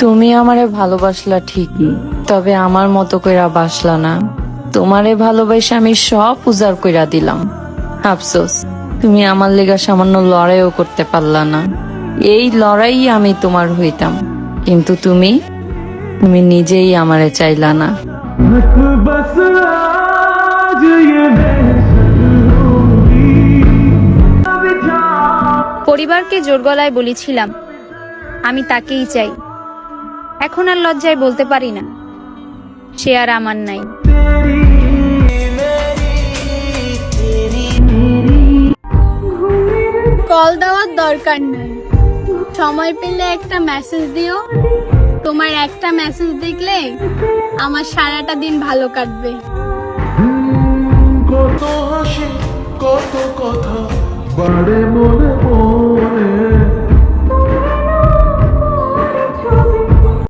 তুমি আমারে ভালোবাসলা ঠিকই, তবে আমার মতো কইরা বাসলা না। তোমারে ভালোবাসে আমি সব উজাড় কইরা দিলাম। আফসোস, তুমি আমার লেগা সামান্য লড়াইও করতে পারলা না। এই লড়াই আমি তোমার হইতাম, কিন্তু তুমি তুমি নিজেই আমারে চাইলা না। পরিবারকে জোর গলায় বলেছিলাম আমি তাকেই চাই। এখন আর লজ্জায় বলতে পারি না সে আর আমার নাই। কল দেওয়ার দরকার নেই, সময় পেলে একটা মেসেজ দিও। তোমার একটা মেসেজ দেখলে আমার সারাটা দিন ভালো কাটবে। কত হাসি কত কথা বাড়ে মনে মনে